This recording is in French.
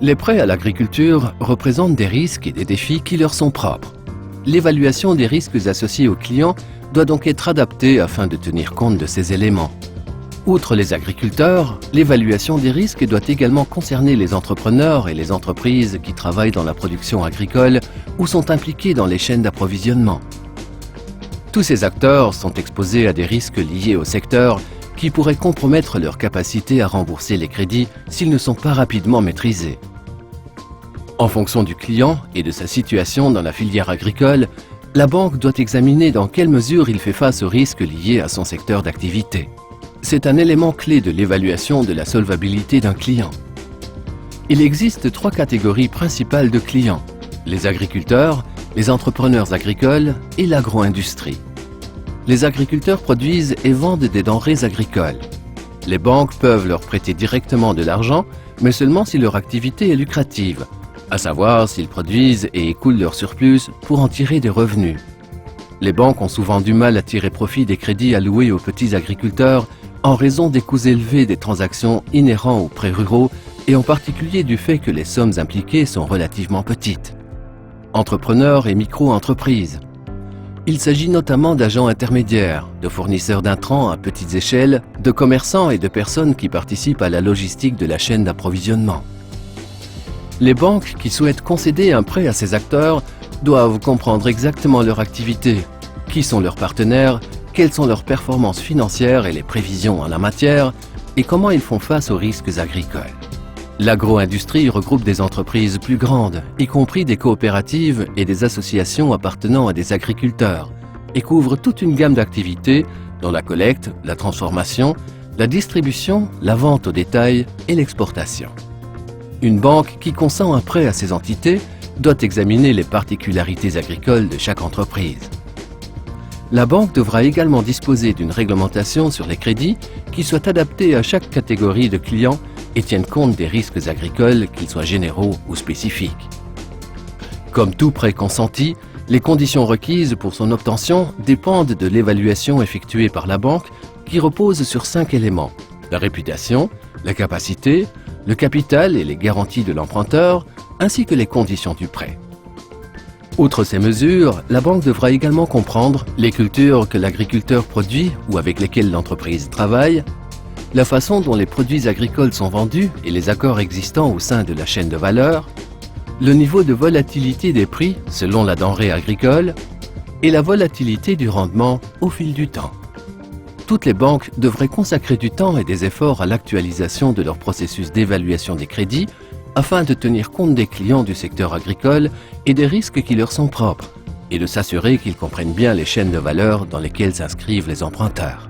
Les prêts à l'agriculture représentent des risques et des défis qui leur sont propres. L'évaluation des risques associés aux clients doit donc être adaptée afin de tenir compte de ces éléments. Outre les agriculteurs, l'évaluation des risques doit également concerner les entrepreneurs et les entreprises qui travaillent dans la production agricole ou sont impliqués dans les chaînes d'approvisionnement. Tous ces acteurs sont exposés à des risques liés au secteur qui pourraient compromettre leur capacité à rembourser les crédits s'ils ne sont pas rapidement maîtrisés. En fonction du client et de sa situation dans la filière agricole, la banque doit examiner dans quelle mesure il fait face aux risques liés à son secteur d'activité. C'est un élément clé de l'évaluation de la solvabilité d'un client. Il existe 3 catégories principales de clients: les agriculteurs, les entrepreneurs agricoles et l'agro-industrie. Les agriculteurs produisent et vendent des denrées agricoles. Les banques peuvent leur prêter directement de l'argent, mais seulement si leur activité est lucrative, à savoir s'ils produisent et écoulent leur surplus pour en tirer des revenus. Les banques ont souvent du mal à tirer profit des crédits alloués aux petits agriculteurs en raison des coûts élevés des transactions inhérents aux prêts ruraux et en particulier du fait que les sommes impliquées sont relativement petites. Entrepreneurs et micro-entreprises. Il s'agit notamment d'agents intermédiaires, de fournisseurs d'intrants à petites échelles, de commerçants et de personnes qui participent à la logistique de la chaîne d'approvisionnement. Les banques qui souhaitent concéder un prêt à ces acteurs doivent comprendre exactement leur activité, qui sont leurs partenaires, quelles sont leurs performances financières et les prévisions en la matière, et comment ils font face aux risques agricoles. L'agro-industrie regroupe des entreprises plus grandes, y compris des coopératives et des associations appartenant à des agriculteurs, et couvre toute une gamme d'activités dont la collecte, la transformation, la distribution, la vente au détail et l'exportation. Une banque qui consent un prêt à ces entités doit examiner les particularités agricoles de chaque entreprise. La banque devra également disposer d'une réglementation sur les crédits qui soit adaptée à chaque catégorie de clients et tienne compte des risques agricoles, qu'ils soient généraux ou spécifiques. Comme tout prêt consenti, les conditions requises pour son obtention dépendent de l'évaluation effectuée par la banque qui repose sur 5 éléments: la réputation, la capacité, le capital et les garanties de l'emprunteur, ainsi que les conditions du prêt. Outre ces mesures, la banque devra également comprendre les cultures que l'agriculteur produit ou avec lesquelles l'entreprise travaille, la façon dont les produits agricoles sont vendus et les accords existants au sein de la chaîne de valeur, le niveau de volatilité des prix selon la denrée agricole et la volatilité du rendement au fil du temps. Toutes les banques devraient consacrer du temps et des efforts à l'actualisation de leur processus d'évaluation des crédits afin de tenir compte des clients du secteur agricole et des risques qui leur sont propres, et de s'assurer qu'ils comprennent bien les chaînes de valeur dans lesquelles s'inscrivent les emprunteurs.